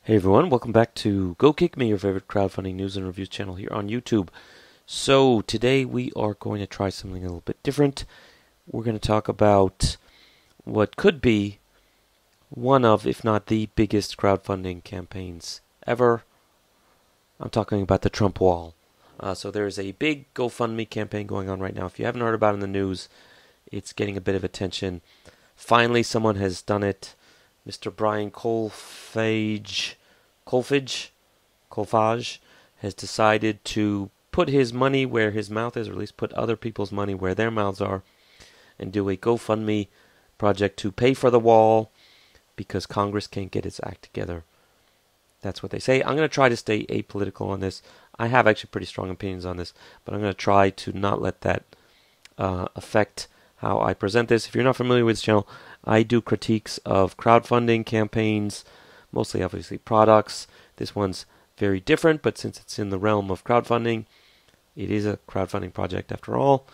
Hey everyone, welcome back to Go Kick Me, your favorite crowdfunding news and reviews channel here on YouTube. So today we are going to try something a little bit different. We're going to talk about what could be one of, if not the biggest crowdfunding campaigns ever. I'm talking about the Trump wall. So there's a big GoFundMe campaign going on right now. If you haven't heard about it in the news, it's getting a bit of attention. Finally, someone has done it. Mr. Brian Colfage has decided to put his money where his mouth is, or at least put other people's money where their mouths are, and do a GoFundMe project to pay for the wall because Congress can't get its act together. That's what they say. I'm going to try to stay apolitical on this. I have actually pretty strong opinions on this, but I'm going to try to not let that affect how I present this. If you're not familiar with this channel, I do critiques of crowdfunding campaigns, mostly obviously products. This one's very different, but since it's in the realm of crowdfunding, it is a crowdfunding project after all.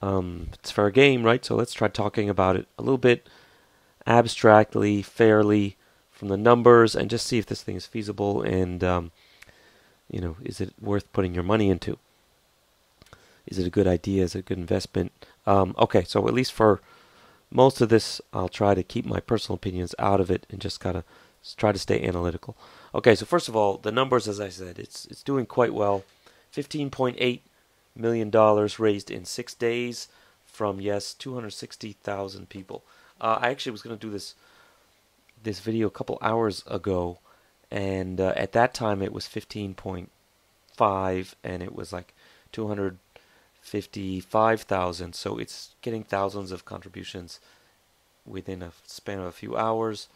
It's fair game, right? So let's try talking about it a little bit abstractly, fairly, from the numbers, and just see if this thing is feasible and, is it worth putting your money into? Is it a good idea? Is it a good investment? Okay, so at least for most of this, I'll try to keep my personal opinions out of it and just gotta try to stay analytical. Okay, so first of all, the numbers, as I said, it's doing quite well. $15.8 million raised in 6 days from, 260,000 people. I actually was going to do this video a couple hours ago, and at that time it was 15.5, and it was like 255,000. So it's getting thousands of contributions within a span of a few hours.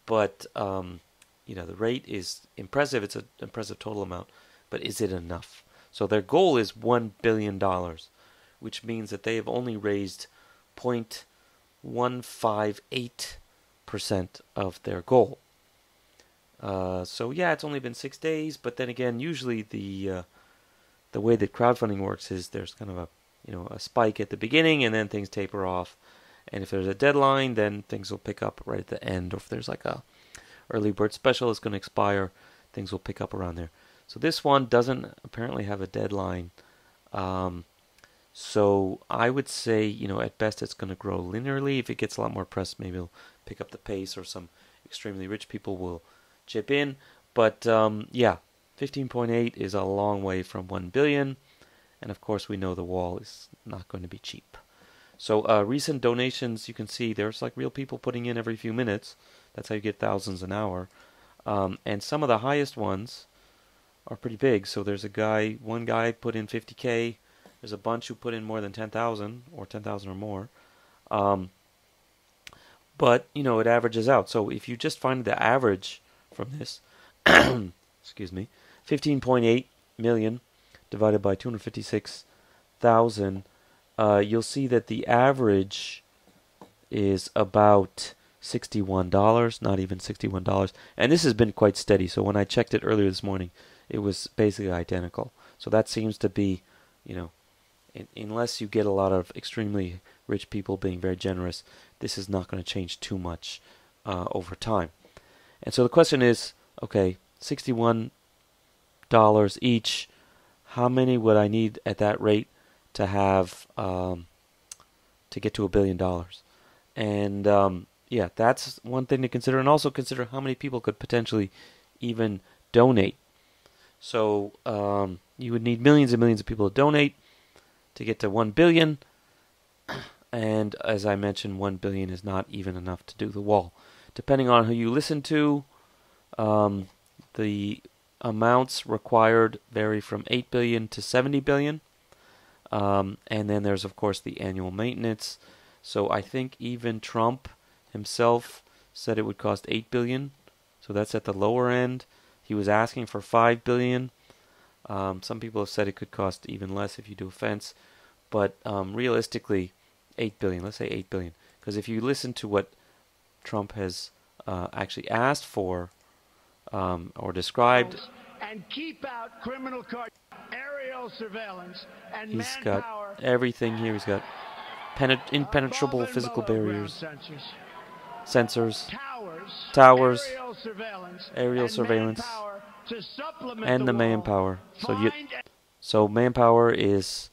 But the rate is impressive. It's an impressive total amount, but is it enough? So their goal is $1 billion, which means that they have only raised 0.158% of their goal. So it's only been 6 days, but then again, usually the way that crowdfunding works is there's kind of a spike at the beginning, and then things taper off. And if there's a deadline, then things will pick up right at the end. Or if there's like a early bird special is going to expire, things will pick up around there. So this one doesn't apparently have a deadline. So I would say, at best it's going to grow linearly. If it gets a lot more press, maybe it'll pick up the pace, or some extremely rich people will chip in. But 15.8 is a long way from 1 billion. And of course we know the wall is not going to be cheap. So recent donations, you can see there's like real people putting in every few minutes. That's how you get thousands an hour. And some of the highest ones are pretty big. So there's one guy put in 50K. There's a bunch who put in more than 10,000 or 10,000 or more. But, it averages out. So if you just find the average from this, excuse me, 15.8 million divided by 256,000, you'll see that the average is about $61, not even $61. And this has been quite steady. So when I checked it earlier this morning, it was basically identical. So that seems to be, unless you get a lot of extremely rich people being very generous, this is not going to change too much over time. And so the question is, okay, $61 each, how many would I need at that rate to have to get to $1 billion? And that's one thing to consider, and also consider how many people could potentially even donate. So you would need millions and millions of people to donate to get to 1 billion, and as I mentioned, 1 billion is not even enough to do the wall. Depending on who you listen to, the amounts required vary from 8 billion to 70 billion. And then there's, of course, the annual maintenance. So I think even Trump himself said it would cost 8 billion. So that's at the lower end. He was asking for 5 billion. Some people have said it could cost even less if you do a fence. But realistically, 8 billion. Let's say 8 billion. Because if you listen to what Trump has actually asked for or described, and keep out criminal aerial surveillance and he's got everything here. He's got impenetrable physical barriers, sensors, towers, aerial surveillance, manpower to supplement and the wall. manpower. Find So manpower is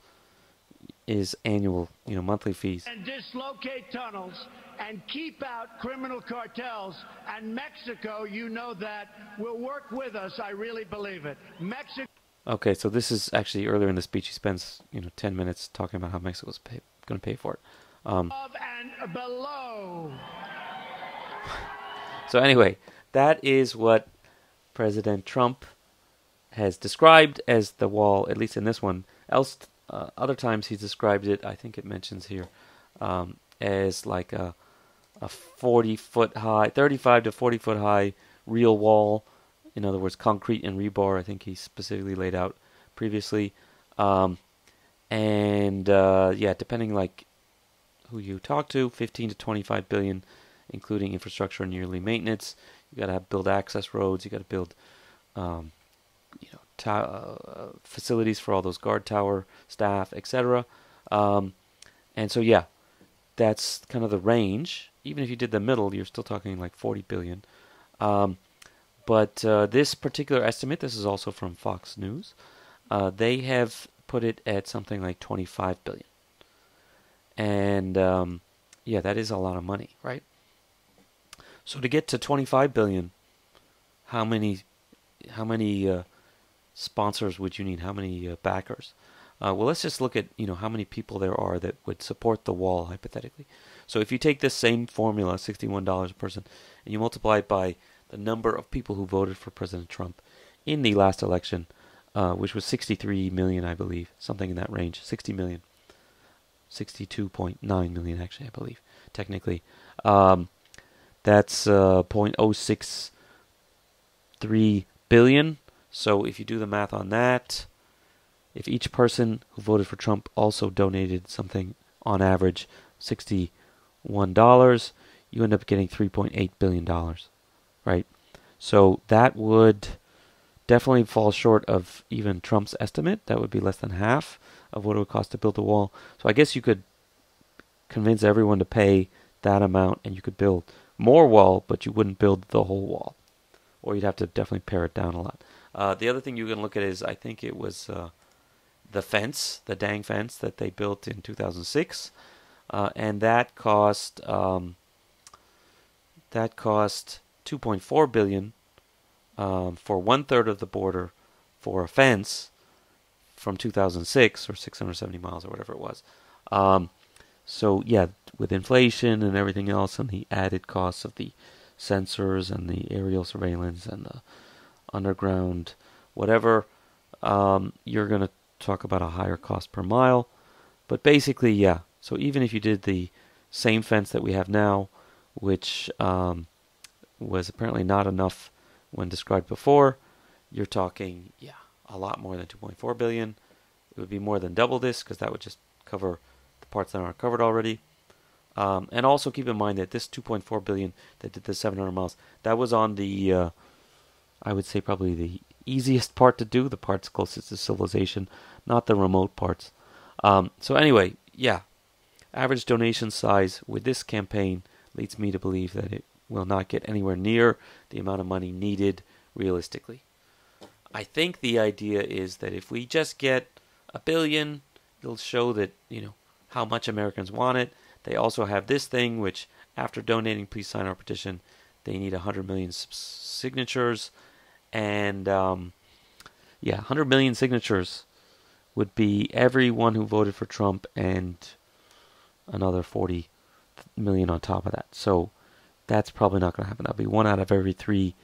annual, monthly fees. and dislocate tunnels and keep out criminal cartels. And Mexico, you know that, will work with us. I really believe it. Mexico. Okay, so this is actually earlier in the speech. He spends 10 minutes talking about how Mexico's going to pay for it. Above and below. So anyway, that is what President Trump has described as the wall, at least in this one. Other times he's described it, I think it mentions here, as like a 40-foot high, 35 to 40-foot high real wall. In other words, concrete and rebar, I think he specifically laid out previously. Depending like who you talk to, 15 to 25 billion, including infrastructure and yearly maintenance. You got to build access roads. You got to build, facilities for all those guard tower staff, etc. And so, yeah, that's kind of the range. Even if you did the middle, you're still talking like 40 billion. But this particular estimate, this is also from Fox News, they have put it at something like 25 billion. And that is a lot of money, right? So to get to 25 billion, how many sponsors would you need? How many backers? Well, let's just look at how many people there are that would support the wall hypothetically. So if you take this same formula, $61 a person, and you multiply it by the number of people who voted for President Trump in the last election, which was 63 million, I believe, something in that range, 60 million, 62.9 million actually, I believe, technically. That's 0.063 billion. So if you do the math on that, if each person who voted for Trump also donated something on average $61, you end up getting $3.8 billion, right? So that would definitely fall short of even Trump's estimate. That would be less than half of what it would cost to build a wall. So I guess you could convince everyone to pay that amount and you could build more wall, but you wouldn't build the whole wall. Or you'd have to definitely pare it down a lot. The other thing you can look at is, I think it was the fence, the dang fence that they built in 2006, and that cost $2.4 billion for 1/3 of the border for a fence from 2006, or 670 miles, or whatever it was. So yeah, with inflation and everything else, and the added costs of the sensors and the aerial surveillance and the underground whatever, you're going to talk about a higher cost per mile. But basically, yeah, so even if you did the same fence that we have now, which was apparently not enough when described before, you're talking, a lot more than 2.4 billion. It would be more than double this, because that would just cover the parts that aren't covered already. And also keep in mind that this 2.4 billion that did the 700 miles, that was on the, I would say probably the easiest part to do, the parts closest to civilization, not the remote parts. So anyway, average donation size with this campaign leads me to believe that it will not get anywhere near the amount of money needed realistically. I think the idea is that if we just get $1 billion, it'll show that, how much Americans want it. They also have this thing, which after donating, please sign our petition. They need 100 million signatures. And 100 million signatures would be everyone who voted for Trump and another 40 million on top of that. So that's probably not going to happen. That'll be 1 out of every 3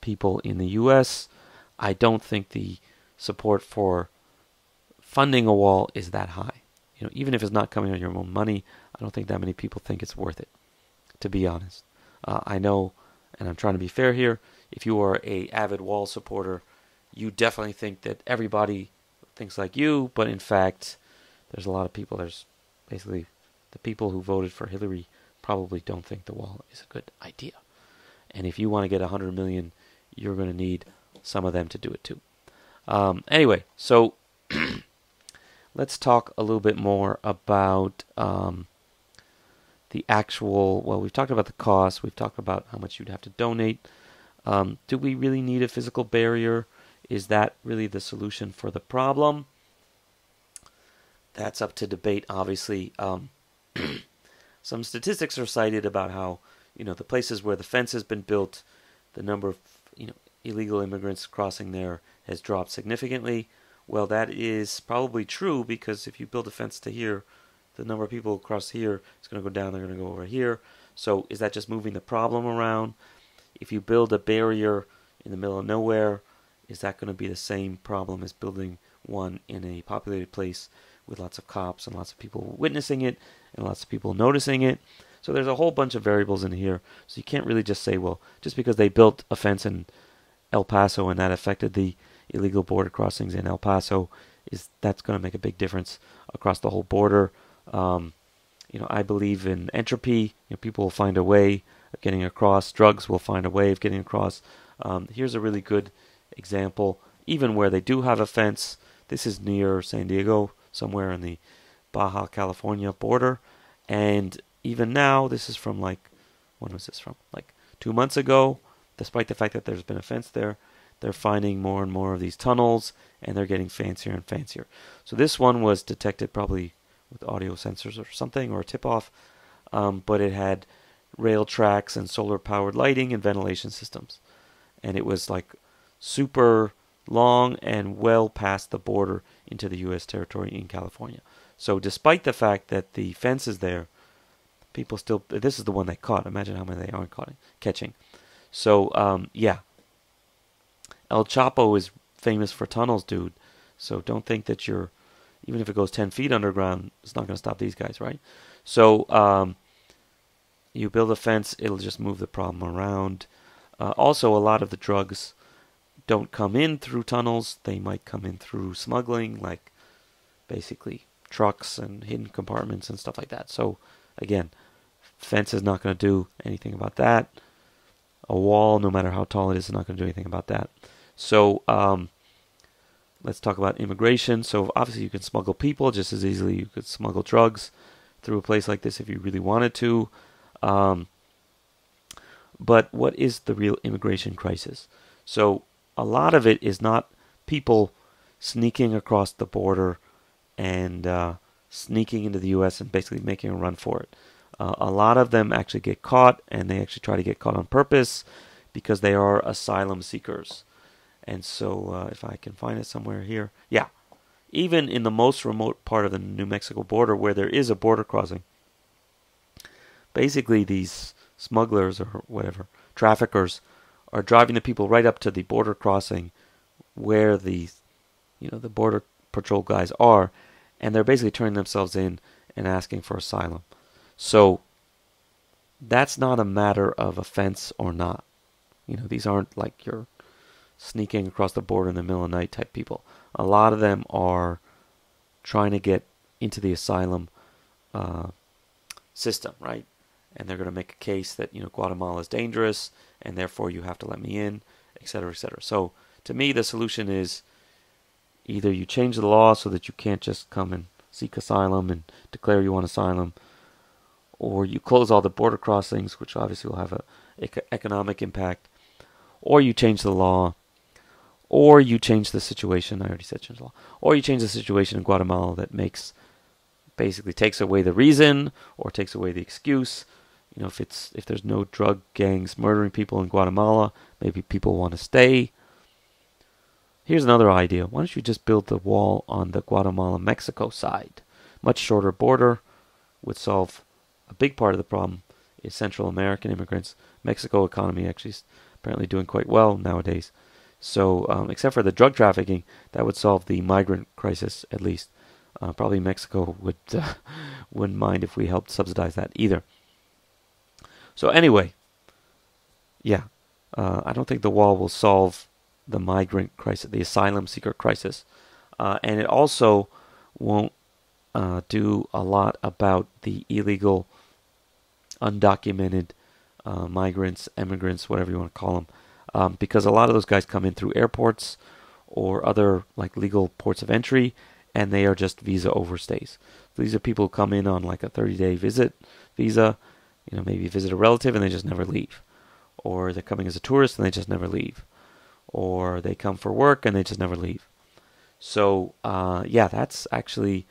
people in the U.S. I don't think the support for funding a wall is that high. Even if it's not coming on your own money, I don't think that many people think it's worth it, to be honest. I know, and I'm trying to be fair here, if you are a avid wall supporter, you definitely think that everybody thinks like you, but in fact, there's a lot of people, there's basically the people who voted for Hillary probably don't think the wall is a good idea. And if you want to get 100 million, you're going to need some of them to do it too. Anyway, so let's talk a little bit more about the actual, well, we've talked about the cost, we've talked about how much you'd have to donate, Do we really need a physical barrier? Is that really the solution for the problem? That's up to debate, obviously. Some statistics are cited about how, the places where the fence has been built, the number of, illegal immigrants crossing there has dropped significantly. Well, that is probably true, because if you build a fence to here, the number of people across here is going to go down, they're going to go over here. So is that just moving the problem around? If you build a barrier in the middle of nowhere, is that going to be the same problem as building one in a populated place with lots of cops and lots of people witnessing it and lots of people noticing it? So there's a whole bunch of variables in here. So you can't really just say, well, just because they built a fence in El Paso and that affected the illegal border crossings in El Paso, that's going to make a big difference across the whole border. I believe in entropy. People will find a way of getting across. Drugs will find a way of getting across. Here's a really good example. Even where they do have a fence, this is near San Diego, somewhere in the Baja California border. And even now, this is from when was this from? 2 months ago. Despite the fact that there's been a fence there, they're finding more and more of these tunnels, and they're getting fancier and fancier. So this one was detected probably with audio sensors or something, or a tip-off, but it had rail tracks and solar-powered lighting and ventilation systems. And it was super long and well past the border into the U.S. territory in California. So despite the fact that the fence is there, people still, this is the one they caught. Imagine how many they aren't catching. So, El Chapo is famous for tunnels, dude. So don't think that even if it goes 10 feet underground, it's not going to stop these guys, right? So you build a fence, it'll just move the problem around. Also, a lot of the drugs don't come in through tunnels. They might come in through smuggling, like basically trucks and hidden compartments and stuff like that. So again, fence is not going to do anything about that. A wall, no matter how tall it is not going to do anything about that. So let's talk about immigration. So obviously you can smuggle people just as easily you could smuggle drugs through a place like this if you really wanted to. But what is the real immigration crisis? So a lot of it is not people sneaking across the border and sneaking into the U.S. and basically making a run for it. A lot of them actually get caught, and they actually try to get caught on purpose because they are asylum seekers. And so if I can find it somewhere here. Yeah. Even in the most remote part of the New Mexico border where there is a border crossing, basically these smugglers or whatever, traffickers, are driving the people right up to the border crossing where the border patrol guys are, and they're basically turning themselves in and asking for asylum. So that's not a matter of offense or not. These aren't like you're sneaking across the border in the middle of the night type people. A lot of them are trying to get into the asylum system, right? And they're going to make a case that Guatemala is dangerous and therefore you have to let me in, etc., etc. So to me, the solution is either you change the law so that you can't just come and seek asylum and declare you want asylum, or you close all the border crossings, which obviously will have an economic impact, or you change the law, or you change the situation. I already said change the law. Or you change the situation in Guatemala that basically takes away the reason or takes away the excuse. If there's no drug gangs murdering people in Guatemala, maybe people want to stay. Here's another idea. Why don't you just build the wall on the Guatemala-Mexico side? Much shorter border would solve a big part of the problem is Central American immigrants. Mexico economy actually is apparently doing quite well nowadays. So except for the drug trafficking, that would solve the migrant crisis at least. Probably Mexico wouldn't mind if we helped subsidize that either. So anyway, I don't think the wall will solve the migrant crisis, the asylum seeker crisis. And it also won't do a lot about the illegal, undocumented migrants, immigrants, whatever you want to call them. Because a lot of those guys come in through airports or other legal ports of entry, and they are just visa overstays. So these are people who come in on a 30-day visit visa, maybe visit a relative, and they just never leave. or they're coming as a tourist and they just never leave, or they come for work and they just never leave. So yeah, that's actually,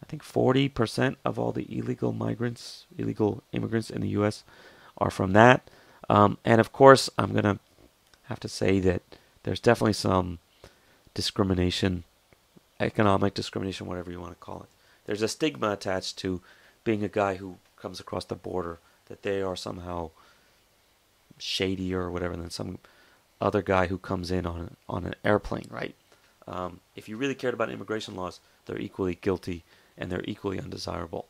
I think 40% of all the illegal immigrants in the U.S. are from that. And of course, I'm gonna have to say that there's definitely some discrimination, economic discrimination, whatever you want to call it. There's a stigma attached to being a guy who comes across the border, that they are somehow shadier or whatever than some other guy who comes in on an airplane, right? If you really cared about immigration laws, they're equally guilty and they're equally undesirable.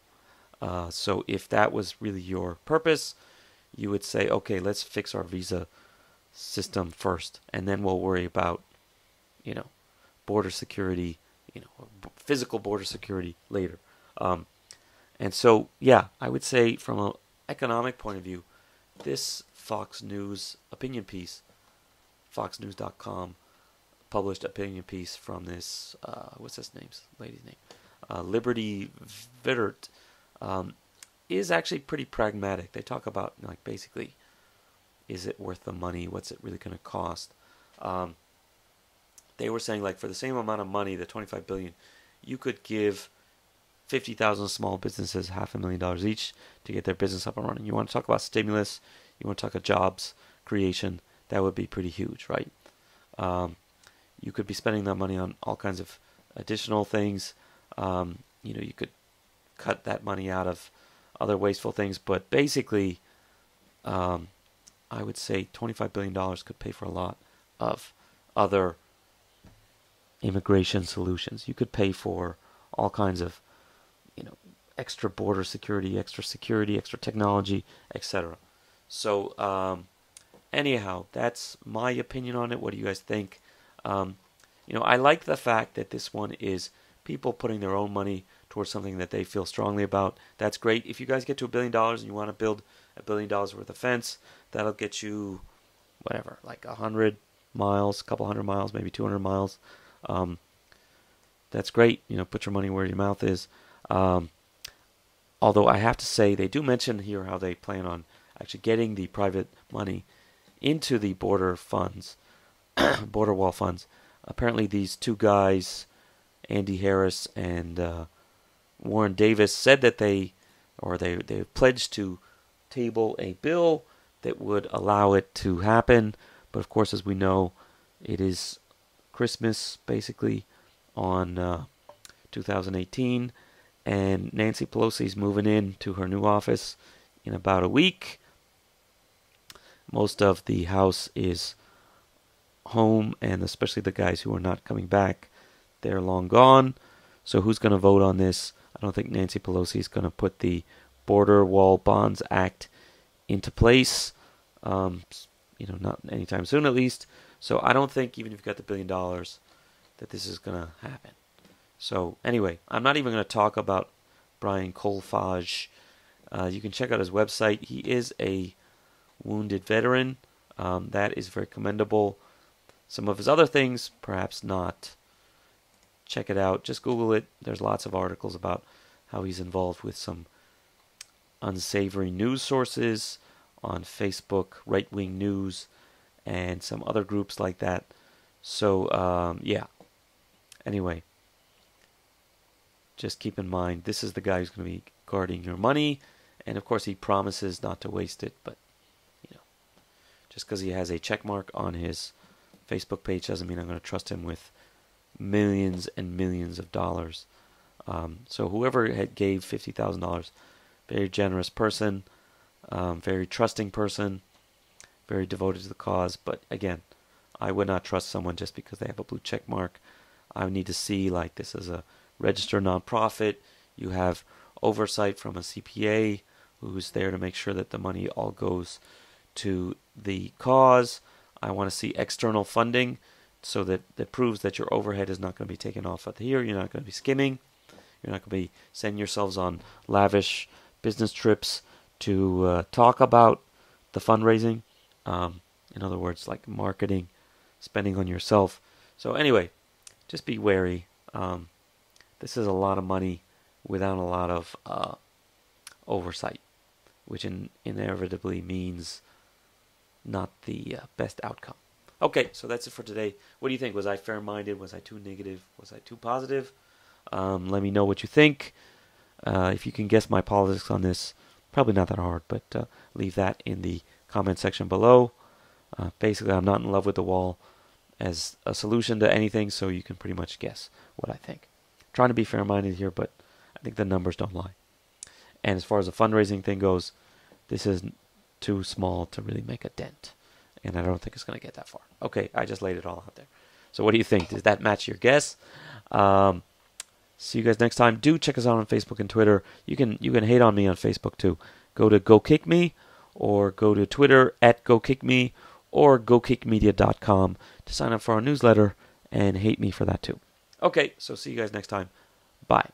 So if that was really your purpose, you would say, okay, let's fix our visa system first, and then we'll worry about, border security, physical border security later. And so, yeah, I would say from an economic point of view, this Fox News opinion piece, foxnews.com, published opinion piece from this, what's this lady's name? Liberty Vittert, is actually pretty pragmatic. They talk about, basically, is it worth the money? What's it really going to cost? They were saying, for the same amount of money, the $25 billion, you could give 50,000 small businesses $500,000 each to get their business up and running. You want to talk about stimulus? You want to talk about jobs creation? That would be pretty huge, right? You could be spending that money on all kinds of additional things. You could cut that money out of other wasteful things, but basically, I would say $25 billion could pay for a lot of other immigration solutions. You could pay for all kinds of, extra border security, extra technology, etc. So, anyhow, that's my opinion on it. What do you guys think? I like the fact that this one is people putting their own money towards something that they feel strongly about. That's great. If you guys get to $1 billion and you want to build $1 billion worth of fence, that'll get you whatever, 100 miles, a couple hundred miles, maybe 200 miles. That's great. Put your money where your mouth is. Although I have to say, they do mention here how they plan on actually getting the private money into the border funds, border wall funds. Apparently, these two guys, Andy Harris and Warren Davis, said that they pledged to table a bill that would allow it to happen. But of course, as we know, it is Christmas basically on 2018, and Nancy Pelosi's moving in to her new office in about a week. Most of the House is home, and especially the guys who are not coming back, they're long gone. So who's going to vote on this? I don't think Nancy Pelosi is going to put the Border Wall Bonds Act into place, not anytime soon at least. So I don't think, even if you've got the $1 billion, that this is going to happen. So anyway, I'm not even going to talk about Brian Kolfage. You can check out his website. He is a wounded veteran. That is very commendable. Some of his other things, perhaps not. Check it out. Just Google it. There's lots of articles about how he's involved with some unsavory news sources on Facebook, right-wing news, and some other groups like that. So, yeah. Anyway, just keep in mind, this is the guy who's going to be guarding your money. And, of course, he promises not to waste it. But, just because he has a check mark on his Facebook page doesn't mean I'm going to trust him with millions and millions of dollars. So whoever gave $50,000, very generous person, very trusting person, very devoted to the cause. But again, I would not trust someone just because they have a blue check mark. I would need to see this is a registered nonprofit. You have oversight from a CPA who's there to make sure that the money all goes to the cause. I want to see external funding so that proves that your overhead is not going to be taken off of here. You're not going to be skimming. You're not going to be sending yourselves on lavish business trips to talk about the fundraising. In other words, like marketing, spending on yourself. So anyway, just be wary. This is a lot of money without a lot of oversight, which inevitably means not the best outcome. Okay, so that's it for today. What do you think? Was I fair-minded? Was I too negative? Was I too positive? Let me know what you think. If you can guess my politics on this, probably not that hard, but leave that in the comment section below. Basically, I'm not in love with the wall as a solution to anything, so you can pretty much guess what I think. Trying to be fair-minded here, but I think the numbers don't lie. And as far as the fundraising thing goes, this is too small to really make a dent. And I don't think it's going to get that far. Okay, I just laid it all out there. So what do you think? Does that match your guess? See you guys next time. Do check us out on Facebook and Twitter. You can hate on me on Facebook too. Go to Go Kick Me, or go to Twitter at Go Kick Me, or GoKickMedia.com to sign up for our newsletter and hate me for that too. Okay, so see you guys next time. Bye.